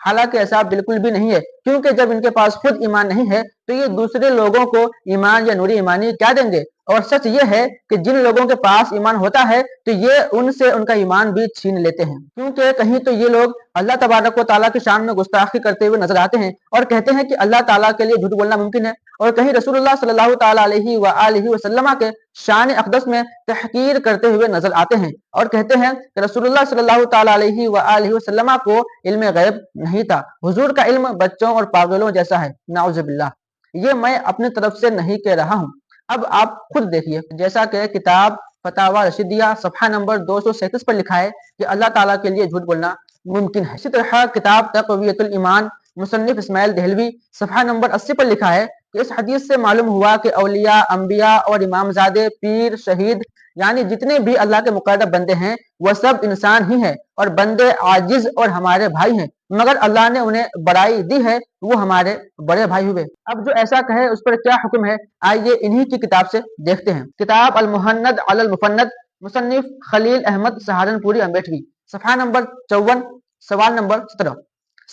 حالانکہ ایسا بالکل بھی نہیں ہے، کیونکہ جب ان کے پاس خود ایمان نہیں ہے تو یہ دوسرے لوگوں کو ایمان یا نور ایمانی کیا دیں گے؟ اور سچ یہ ہے کہ جن لوگوں کے پاس ایمان ہوتا ہے تو یہ ان سے ان کا ایمان بھی چھین لیتے ہیں، کیونکہ کہیں تو یہ لوگ اللہ تبارک و تعالیٰ کی شان میں گستاخی کرتے ہوئے نظر آتے ہیں اور کہتے ہیں کہ اللہ تعالیٰ کے لیے جھوٹ بولنا ممکن ہے، اور کہیں رسول اللہ صلی اللہ تعالیٰ علیہ وآلہ وسلم کے شان اقدس میں تحقیر کرتے ہوئے نظر آتے ہیں اور کہتے ہیں کہ رسول اللہ صلی اللہ تعالیٰ علیہ وآلہ وسلم کو علم غیب نہیں تھا، حضور کا علم بچوں اور پاگلوں جیسا ہے، نعوذ باللہ۔ یہ میں اپنی طرف سے نہیں کہہ رہا ہوں، اب آپ خود دیکھیے، جیسا کہ کتاب فتاوی رشیدیہ صفحہ نمبر 237 پر لکھا ہے کہ اللہ تعالیٰ کے لیے جھوٹ بولنا ممکن ہے۔ اسی طرح کتاب تقویۃ الایمان مصنف اسماعیل دہلوی صفحہ نمبر 80 پر لکھا ہے کہ اس حدیث سے معلوم ہوا کہ اولیاء، انبیاء اور امامزادے، پیر، شہید یعنی جتنے بھی اللہ کے مقرب بندے ہیں وہ سب انسان ہی ہیں اور بندے عاجز اور ہمارے بھائی ہیں، مگر اللہ نے انہیں بڑائی دی ہے، وہ ہمارے بڑے بھائی ہوئے۔ اب جو ایسا کہے اس پر کیا حکم ہے، آئیے انہی کی کتاب سے دیکھتے ہیں۔ کتاب المہند علی المفند مصنف خلیل احمد سہارنپوری امبیٹوی صفحہ نمبر 54 سوال نمبر 17۔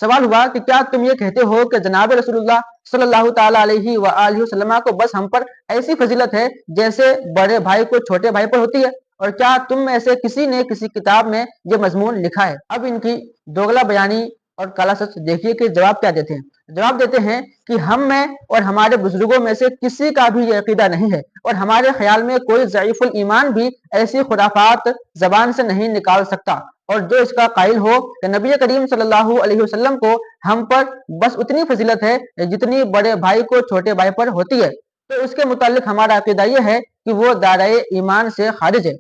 سوال ہوا کہ کیا تم یہ کہتے ہو کہ جناب رسول اللہ صلی اللہ تعالیٰ علیہ وآلہ وسلم کو بس ہم پر ایسی فضیلت ہے جیسے بڑے بھائی کو چھوٹے بھائی پر ہوتی ہے، اور کیا تم میں سے کسی نے کسی کتاب میں یہ مضمون لکھا ہے؟ اب ان کی دوگلا بیانی اور کالا سچ دیکھیے کہ جواب کیا دیتے ہیں۔ جواب دیتے ہیں کہ ہم میں اور ہمارے بزرگوں میں سے کسی کا بھی یہ عقیدہ نہیں ہے، اور ہمارے خیال میں کوئی ضعیف الایمان بھی ایسی خرافات زبان سے نہیں نکال سکتا، اور جو اس کا قائل ہو کہ نبی کریم صلی اللہ علیہ وسلم کو ہم پر بس اتنی فضیلت ہے جتنی بڑے بھائی کو چھوٹے بھائی پر ہوتی ہے، تو اس کے متعلق ہمارا عقیدہ یہ ہے کہ وہ دائرۂ ایمان سے خارج ہے،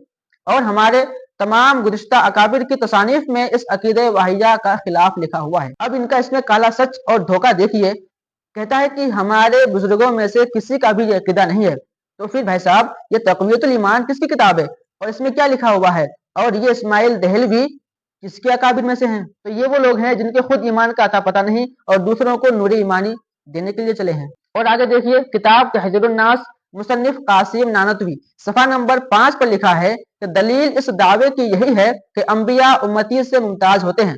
اور ہمارے تمام گزشتہ اکابر کی تصانیف میں اس عقیدہ واہیہ کا خلاف لکھا ہوا ہے۔ اب ان کا اس میں کالا سچ اور دھوکہ دیکھیے، کہتا ہے کہ ہمارے بزرگوں میں سے کسی کا بھی یہ عقیدہ نہیں ہے، تو پھر بھائی صاحب یہ تقویۃ الایمان کس کی کتاب ہے اور اس میں کیا لکھا ہوا ہے، اور یہ اسماعیل دہلوی کس کے اکابر میں سے ہیں؟ تو یہ وہ لوگ ہیں جن کے خود ایمان کا عطا پتہ نہیں اور دوسروں کو نور ایمانی دینے کے لیے چلے ہیں۔ اور آگے دیکھیے کتاب تحذیر الناس مصنف قاسم نانوتوی صفحہ نمبر 5 پر لکھا ہے کہ دلیل اس دعوے کی یہی ہے کہ انبیاء امتی سے ممتاز ہوتے ہیں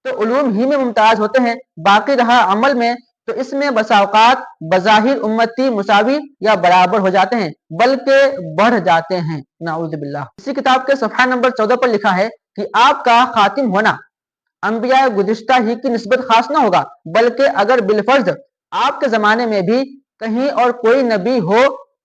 تو علوم ہی میں ممتاز ہوتے ہیں، باقی رہا عمل میں تو اس میں بسا اوقات بظاہر امتی مساوی یا برابر ہو جاتے ہیں بلکہ بڑھ جاتے ہیں، نعوذ باللہ۔ اسی کتاب کے صفحہ نمبر 14 پر لکھا ہے کہ آپ کا خاتم ہونا انبیاء گزشتہ ہی کی نسبت خاص نہ ہوگا، بلکہ اگر بالفرض آپ کے زمانے میں بھی کہیں اور کوئی نبی ہو،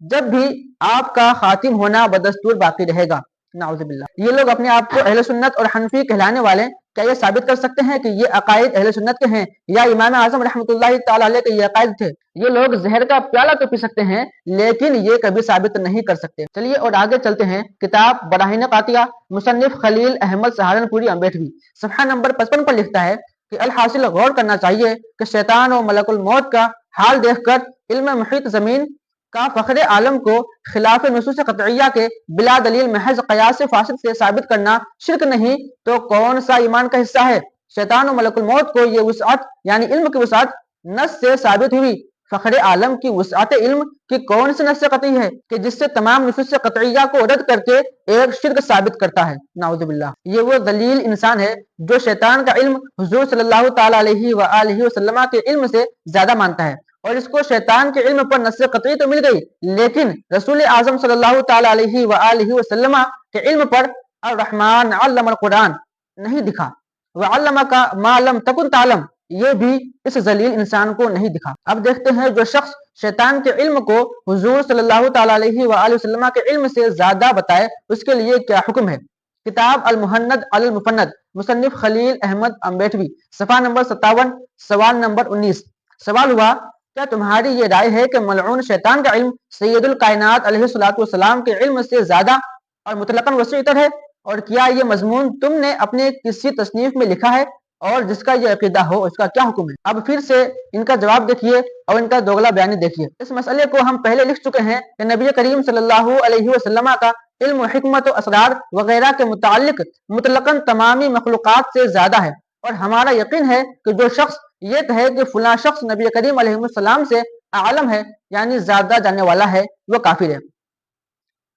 جب بھی آپ کا خاتم ہونا بدستور باقی رہے گا، نعوذ باللہ۔ یہ لوگ اپنے آپ کو اہل سنت اور حنفی کہلانے والے کیا یہ ثابت کر سکتے ہیں کہ یہ عقائد اہل سنت کے ہیں یا امام اعظم رحمۃ اللہ تعالی علیہ کے یہ عقائد تھے؟ یہ لوگ زہر کا پیالہ تو پی سکتے ہیں لیکن یہ کبھی ثابت نہیں کر سکتے۔ چلیے اور آگے چلتے ہیں۔ کتاب براہین قاطعہ مصنف خلیل احمد سہارنپوری امبیٹوی صفحہ نمبر 55 پر لکھتا ہے کہ الحاصل غور کرنا چاہیے کہ شیطان و ملک الموت کا حال دیکھ کر علم محیط زمین کا فخر عالم کو خلاف نصوص قطعیہ کے بلا دلیل محض قیاس فاسد سے ثابت کرنا شرک نہیں تو کون سا ایمان کا حصہ ہے؟ شیطان و ملک الموت کو یہ وسعت یعنی علم کی وسعت نص سے ثابت ہوئی، فخر عالم کی وسعت علم کی کون سی نص قطعی ہے کہ جس سے تمام نصوص قطعیہ کو رد کر کے ایک شرک ثابت کرتا ہے، نعوذ باللہ۔ یہ وہ ذلیل انسان ہے جو شیطان کا علم حضور صلی اللہ تعالی علیہ وآلہ وسلم کے علم سے زیادہ مانتا ہے، اور اس کو شیطان کے علم پر نص قطعی تو مل گئی لیکن رسول اعظم صلی اللہ تعالی علیہ وآلہ وسلم کے علم پر الرحمن علم القرآن نہیں دکھا، وعلمک ما لم تکن تعلم یہ بھی اس ذلیل انسان کو نہیں دکھا۔ اب دیکھتے ہیں جو شخص شیطان کے علم کو حضور صلی اللہ تعالی علیہ وآلہ وسلم کے علم سے زیادہ بتائے اس کے لیے کیا حکم ہے۔ کتاب المہند علی المفند مصنف خلیل احمد امبیٹوی صفحہ نمبر 57 سوال نمبر 19۔ سوال ہوا کیا تمہاری یہ رائے ہے کہ ملعون شیطان کا علم سید الکائنات علیہ الصلوۃ والسلام کے علم سے زیادہ اور مطلقاً وسیع تر ہے، اور کیا یہ مضمون تم نے اپنے کسی تصنیف میں لکھا ہے، اور جس کا یہ عقیدہ ہو اس کا کیا حکم ہے؟ اب پھر سے ان کا جواب دیکھیے اور ان کا دوگلا بیانی دیکھیے۔ اس مسئلے کو ہم پہلے لکھ چکے ہیں کہ نبی کریم صلی اللہ علیہ وسلم کا علم و حکمت و اسرار وغیرہ کے متعلق مطلقاً تمامی مخلوقات سے زیادہ ہے، اور ہمارا یقین ہے کہ جو شخص یہ کہے کہ فلاں شخص نبی کریم علیہ السلام سے عالم ہے یعنی زیادہ جاننے والا ہے، وہ کافر ہے۔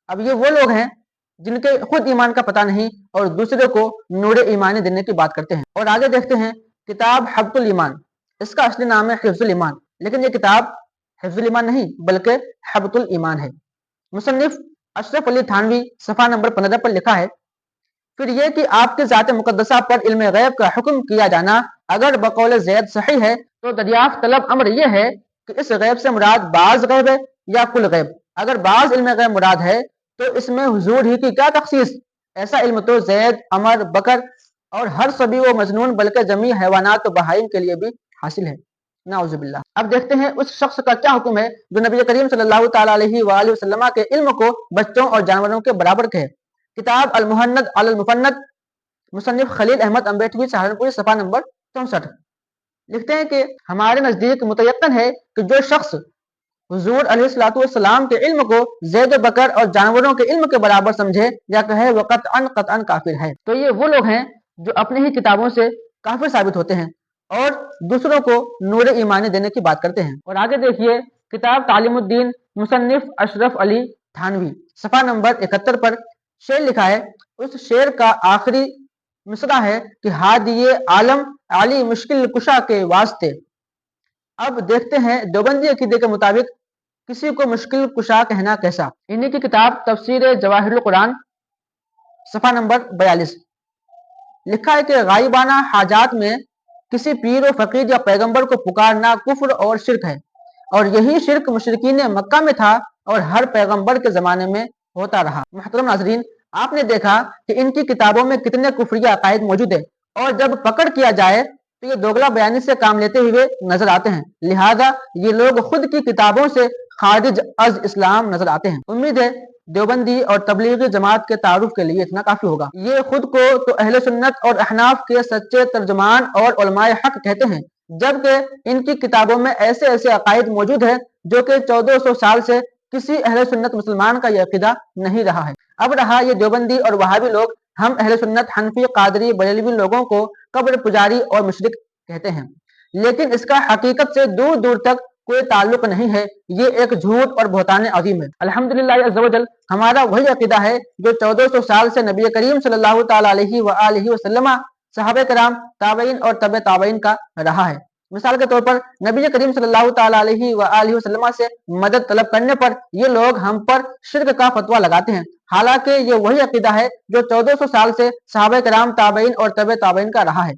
اب یہ وہ لوگ ہیں جن کے خود ایمان کا پتہ نہیں اور دوسرے کو نور ایمانی دینے کی بات کرتے ہیں۔ اور آگے دیکھتے ہیں کتاب حفظ الایمان، اس کا اصلی نام ہے حفظ الایمان، لیکن یہ کتاب حفظ الایمان نہیں بلکہ حفظ الایمان ہے۔ مصنف اشرف علی تھانوی صفحہ نمبر 15 پر لکھا ہے، پھر یہ کہ آپ کی ذات مقدسہ پر علم غیب کا حکم کیا جانا اگر بقول زید صحیح ہے تو دریافت طلب امر یہ ہے کہ اس غیب سے مراد بعض غیب ہے یا کل غیب۔ اگر بعض علم غیب مراد ہے تو اس میں حضور ہی کی کیا تخصیص؟ ایسا علم تو زید، عمر، بکر اور ہر صبی و مجنون بلکہ جمیع حیوانات و بہائم کے لیے بھی حاصل ہے۔ نعوذ باللہ۔ اب دیکھتے ہیں اس شخص کا کیا حکم ہے جو نبی کریم صلی اللہ تعالیٰ علیہ وآلہ وسلم کے علم کو بچوں اور جانوروں کے برابر کہے۔ کتاب المہند علی المفند، مصنف خلیل احمد امبیٹوی سہارنپوری صفحہ نمبر 64، لکھتے ہیں کہ ہمارے نزدیک متیقن ہے کہ جو شخص حضور علیہ الصلوۃ والسلام کے علم کو زید و بکر اور جانوروں کے علم کے برابر سمجھے یا کہے وہ قطعاً کافر ہے، تو یہ وہ لوگ ہیں جو اپنی ہی کتابوں سے کافر ثابت ہوتے ہیں اور دوسروں کو نور ایمانی دینے کی بات کرتے ہیں۔ اور آگے دیکھیے کتاب تعلیم الدین، مصنف اشرف علی تھانوی صفحہ نمبر 71 پر شعر لکھا ہے، اس شعر کا آخری مصرع ہے کہ ہادی عالم علی مشکل کشا کے واسطے۔ اب دیکھتے ہیں دیوبندی عقیدے کے مطابق کسی کو مشکل کشا کہنا کیسا۔ انہی کی کتاب تفسیر جواہر القرآن صفحہ نمبر 42 لکھا ہے کہ غائبانہ حاجات میں کسی پیر و فقیر یا پیغمبر کو پکارنا کفر اور شرک ہے، اور یہی شرک مشرکین مکہ میں تھا اور ہر پیغمبر کے زمانے میں ہوتا رہا۔ محترم ناظرین، آپ نے دیکھا کہ ان کی کتابوں میں کتنے کفریہ عقائد موجود ہیں، اور جب پکڑ کیا جائے تو یہ دوگلا بیانی سے کام لیتے ہوئے نظر آتے ہیں، لہذا یہ لوگ خود کی کتابوں سے خارج از اسلام نظر آتے ہیں۔ امید ہے دیوبندی اور تبلیغی جماعت کے تعارف کے لیے اتنا کافی ہوگا۔ یہ خود کو تو اہل سنت اور احناف کے سچے ترجمان اور علماء حق کہتے ہیں، جبکہ ان کی کتابوں میں ایسے عقائد موجود ہیں جو کہ 1400 سال سے کسی اہل سنت مسلمان کا یہ عقیدہ نہیں رہا ہے۔ اب رہا یہ دیوبندی اور وہابی لوگ، ہم اہل سنت حنفی، قادری، بریلوی لوگوں کو قبر پجاری اور مشرک کہتے ہیں، لیکن اس کا حقیقت سے دور دور تک کوئی تعلق نہیں ہے، یہ ایک جھوٹ اور بہتان عظیم ہے۔ الحمدللہ عز و جل ہمارا وہی عقیدہ ہے جو 1400 سال سے نبی کریم صلی اللہ تعالیٰ علیہ وآلہ وسلم، صحابہ کرام، تابعین اور تبع تابعین کا رہا ہے۔ مثال کے طور پر نبی کریم صلی اللہ تعالیٰ علیہ وآلہ وسلم سے مدد طلب کرنے پر یہ لوگ ہم پر شرک کا فتویٰ لگاتے ہیں، حالانکہ یہ وہی عقیدہ ہے جو 1400 سال سے صحابہ کرام، تابعین اور تبع تابعین کا رہا ہے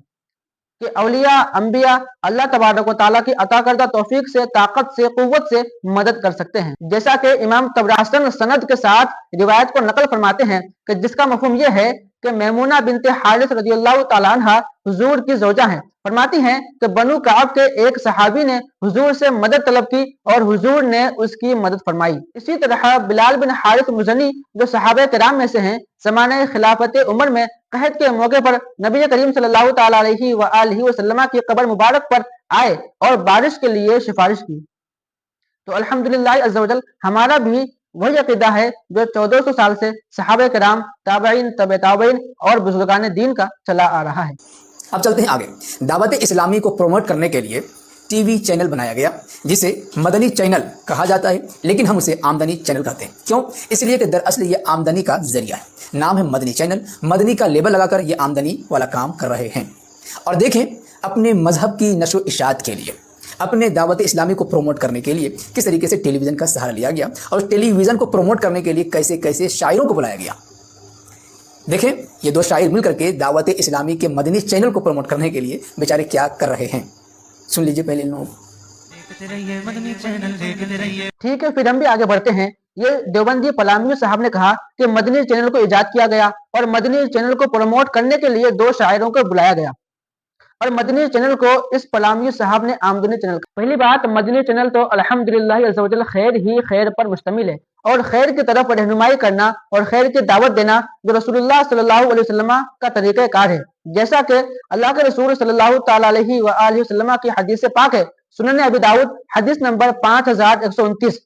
کہ اولیاء، انبیاء اللہ تبارک و تعالیٰ کی عطا کردہ توفیق سے، طاقت سے، قوت سے مدد کر سکتے ہیں، جیسا کہ امام طبرانی سند کے ساتھ روایت کو نقل فرماتے ہیں کہ جس کا مفہوم یہ ہے کہ میمونہ بنت حارث رضی اللہ تعالیٰ عنہ حضور کی زوجہ ہیں، فرماتی ہیں کہ بنو کعب کے ایک صحابی نے حضور سے مدد طلب کی اور حضور نے اس کی مدد فرمائی۔ اسی طرح بلال بن حارث مزنی جو صحابہ کرام میں سے ہیں، زمانہ خلافت عمر میں قحط کے موقع پر نبی کریم صلی اللہ تعالیٰ علیہ وآلہ وسلم کی قبر مبارک پر آئے اور بارش کے لیے سفارش کی۔ تو الحمدللہ عز و جل ہمارا بھی وہی عقیدہ ہے جو 1400 سال سے صحابہ کرام، تابعین، تبع تابعین اور بزرگان دین کا چلا آ رہا ہے۔ اب چلتے ہیں آگے۔ دعوت اسلامی کو پروموٹ کرنے کے لیے ٹی وی چینل بنایا گیا جسے مدنی چینل کہا جاتا ہے، لیکن ہم اسے آمدنی چینل کہتے ہیں۔ کیوں؟ اس لیے کہ دراصل یہ آمدنی کا ذریعہ ہے، نام ہے مدنی چینل، مدنی کا لیبل لگا کر یہ آمدنی والا کام کر رہے ہیں۔ اور دیکھیں اپنے مذہب کی نشر و اشاعت کے لیے، اپنے دعوت اسلامی کو پروموٹ کرنے کے لیے کس طریقے سے ٹیلی ویژن کا سہارا لیا گیا، اور ٹیلی ویژن کو پروموٹ کرنے کے لیے کیسے کیسے شاعروں کو بلایا گیا۔ دیکھیں یہ دو شاعر مل کر کے دعوت اسلامی کے مدنی چینل کو پروموٹ کرنے کے لیے بیچارے کیا کر رہے ہیں، سن لیجئے پہلے ان لوگوں کو۔ ٹھیک ہے، پھر ہم بھی آگے بڑھتے ہیں۔ یہ دیوبندی پلامیو صاحب نے کہا کہ مدنی چینل کو ایجاد کیا گیا اور مدنی چینل کو پروموٹ کرنے کے لیے دو شاعروں کو بلایا گیا، اور مدنی چینل کو اس پلامیو صاحب نے آمدنی چینل کہا۔ پہلی بات، مدنی چینل تو الحمدللہ عز و جل خیر ہی خیر پر مشتمل ہے، اور خیر کی طرف رہنمائی کرنا اور خیر کی دعوت دینا جو رسول اللہ صلی اللہ علیہ وسلم کا طریقہ کار ہے، جیسا کہ اللہ کے رسول صلی اللہ تعالیٰ علیہ وآلہ وسلم کی حدیث پاک ہے، سنن ابی داؤد حدیث نمبر 5129،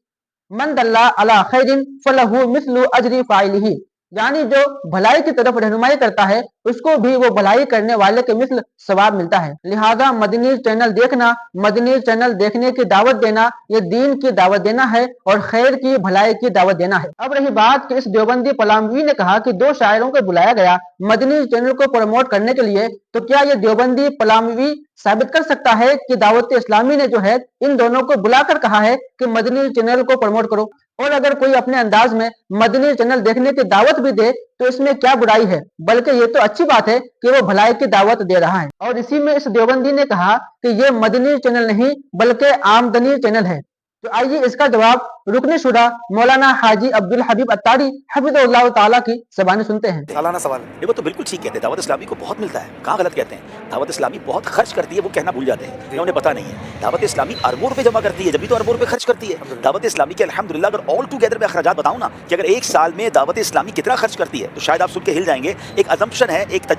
من دل علی خیر فلہ مثل اجر فاعلہ، یعنی جو بھلائی کی طرف رہنمائی کرتا ہے اس کو بھی وہ بھلائی کرنے والے کے مثل ثواب ملتا ہے۔ لہذا مدنی چینل دیکھنا، مدنی چینل دیکھنے کی دعوت دینا، یہ دین کی دعوت دینا ہے اور خیر کی بھلائی کی دعوت دینا ہے۔ اب رہی بات کہ اس دیوبندی پلاموی نے کہا کہ 2 شاعروں کو بلایا گیا مدنی چینل کو پروموٹ کرنے کے لیے، تو کیا یہ دیوبندی پلاموی ثابت کر سکتا ہے کہ دعوت اسلامی نے جو ہے ان دونوں کو بلا کر کہا ہے کہ مدنی چینل کو پروموٹ کرو؟ اور اگر کوئی اپنے انداز میں مدنی چینل دیکھنے کی دعوت بھی دے تو اس میں کیا برائی ہے، بلکہ یہ تو اچھی بات ہے کہ وہ بھلائی کی دعوت دے رہا ہے۔ اور اسی میں اس دیوبندی نے کہا کہ یہ مدنی چینل نہیں بلکہ آمدنی چینل ہے۔ تو آئیے اس کا جواب رکن شورا مولانا حاجی عبدالحبیب اتاری حفظہ اللہ تعالیٰ کی زبانی سنتے ہیں۔ سالانہ سوال دیکھو تو بالکل ٹھیک کہتے ہیں، دعوت اسلامی کو بہت ملتا ہے، کہاں غلط کہتے ہیں؟ دعوت اسلامی بہت خرچ کرتی ہے، وہ کہنا بھول جاتے ہیں، انہیں پتہ نہیں ہے۔ دعوت اسلامی اربوں روپے جمع کرتی ہے، جبھی تو اربوں روپے خرچ کرتی ہے۔ دعوت اسلامی کے الحمدللہ اگر آل ٹوگیدر میں اخراجات بتاؤں نا کہ اگر ایک سال میں دعوت اسلامی کتنا خرچ کرتی ہے تو شاید آپ سن کے ہل جائیں گے۔ ایک ازمپشن ہے، ایک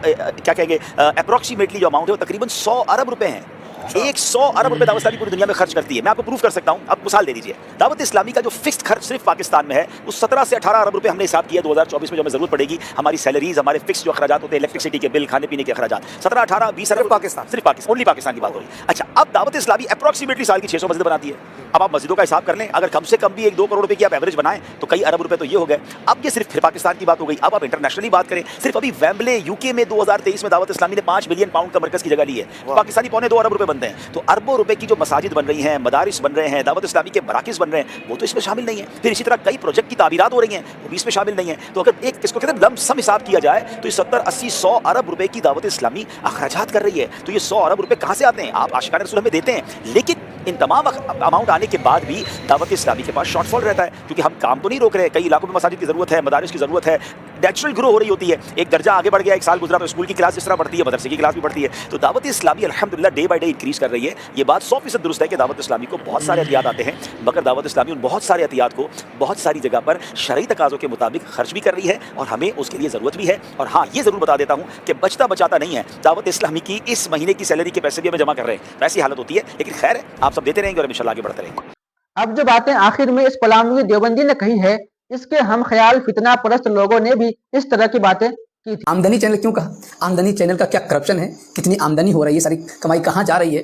کیا کہیں گے اپروکسیمیٹلی جو اماؤنٹ ہے وہ تقریباً 100 ارب روپے ہیں۔ 100 ارب روپے دعوت اسلامی پوری دنیا میں خرچ کرتی ہے۔ میں آپ کو پروف کر سکتا ہوں، آپ مثال دے دیجیے۔ دعوت اسلامی کا جو فکسڈ خرچ صرف پاکستان میں ہے وہ 17 سے 18 ارب روپے ہم نے حساب کیا 2024 میں، جو ہمیں ضرورت پڑے گی ہماری سیلریز، ہمارے فکس جو اخراجات ہوتے ہیں، الیکٹرسٹی کے بل، کھانے پینے کے اخراجات، 17 18 20 ارب پاکستان، صرف پاکستان، اونلی پاکستان کی بات ہو رہی ہے۔ اچھا، اب دعوت اسلامی اپروکسیمیٹلی سال کی 600 مسجد بناتی ہے۔ اب آپ مسجدوں کا حساب کر لیں، اگر کم سے کم بھی 1-2 کروڑ روپے کی آپ ایوریج بنائیں تو کئی ارب روپے تو یہ ہو گئے۔ اب یہ صرف پھر پاکستان کی بات ہو گئی، اب آپ انٹرنیشنلی بات کریں، صرف ابھی ویمبلے UK میں 2023 میں دعوت اسلامی نے 5 بلین پاؤنڈ کا مرکز کی جگہ لی ہے، پاکستانی 1.25 ارب روپے بنتے ہیں۔ تو اربوں روپے کی جو مساجد بن رہی ہیں، مدارس بن رہے ہیں، دعوت اسلامی کے مراکز بن رہے ہیں، وہ تو اس میں شامل نہیں ہیں۔ پھر اسی طرح کئی پروجیکٹ کی تعمیرات ہو رہی ہیں، وہ بھی اس میں شامل نہیں ہیں۔ تو اگر ایک اس کو کہتے ہیں لمپ سم حساب کیا جائے تو یہ 70 80 100 ارب روپے کی دعوت اسلامی اخراجات کر رہی ہے۔ تو یہ 100 ارب روپے کہاں سے آتے ہیں؟ آپ عاشقان رسول ہمیں دیتے ہیں، لیکن ان تمام اماؤنٹ آنے کے بعد بھی دعوت اسلامی کے پاس شارٹ فال رہتا ہے، کیونکہ ہم کام تو نہیں روک رہے۔ کئی علاقوں میں مساجد کی ضرورت ہے، مدارس کی ضرورت ہے، نیچرل گرو ہو رہی ہوتی ہے، ایک درجہ آگے بڑھ گیا، ایک سال گزرا تو اسکول کی کلاس جس طرح بڑھتی ہے مدرسے کی کلاس بھی بڑھتی ہے۔ تو دعوت اسلامی الحمدللہ ڈے بائی ڈے انکریز کر رہی ہے۔ یہ بات 100% درست ہے کہ دعوت اسلامی کو بہت سارے عطیات آتے ہیں، مگر دعوت اسلامی ان بہت سارے عطیات کو بہت ساری جگہ پر شرعی تقاضوں کے مطابق خرچ بھی کر رہی ہے، اور ہمیں اس کے لیے ضرورت بھی ہے۔ اور ہاں، یہ ضرور بتا دیتا ہوں کہ بچتا بچاتا نہیں ہے، دعوت اسلامی کی اس مہینے کی سیلری کے پیسے بھی ہمیں جمع کر رہے ہیں، ایسی حالت ہوتی ہے، لیکن خیر ہے، آپ سب دیتے رہیں گے اور انشاءاللہ آگے بڑھتے رہیں گے۔ اب جو باتیں آخر میں اس پلاموی دیوبندی نے کہی ہے، اس کے ہم خیال فتنہ پرست لوگوں نے بھی اس طرح کی باتیں کی تھی۔ آمدنی چینل کیوں کہا؟ آمدنی چینل کا کیا کرپشن ہے؟ کتنی آمدنی ہو رہی ہے؟ ساری کمائی کہاں جا رہی ہے؟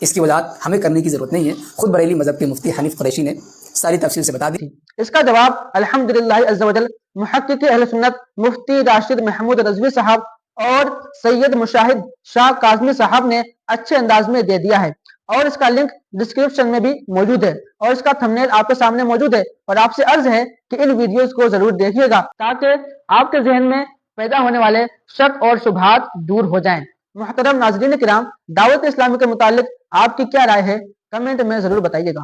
اس کی وضاحت ہمیں کرنے کی ضرورت نہیں ہے، خود بریلی مذہب کے مفتی حنیف قریشی نے ساری تفصیل سے بتا دی۔ اس کا جواب الحمدللہ عز و جل محقق اہل سنت مفتی راشد محمود رضوی صاحب اور سید مشاہد شاہ کاظمی صاحب نے اچھے انداز میں دے دیا ہے، اور اس کا لنک ڈسکرپشن میں بھی موجود ہے، اور اس کا تھمبنیل آپ کے سامنے موجود ہے۔ اور آپ سے عرض ہے کہ ان ویڈیوز کو ضرور دیکھیے گا تاکہ آپ کے ذہن میں پیدا ہونے والے شک اور شبہات دور ہو جائیں۔ محترم ناظرین کرام، دعوت اسلامی کے متعلق آپ کی کیا رائے ہے؟ کمنٹ میں ضرور بتائیے گا۔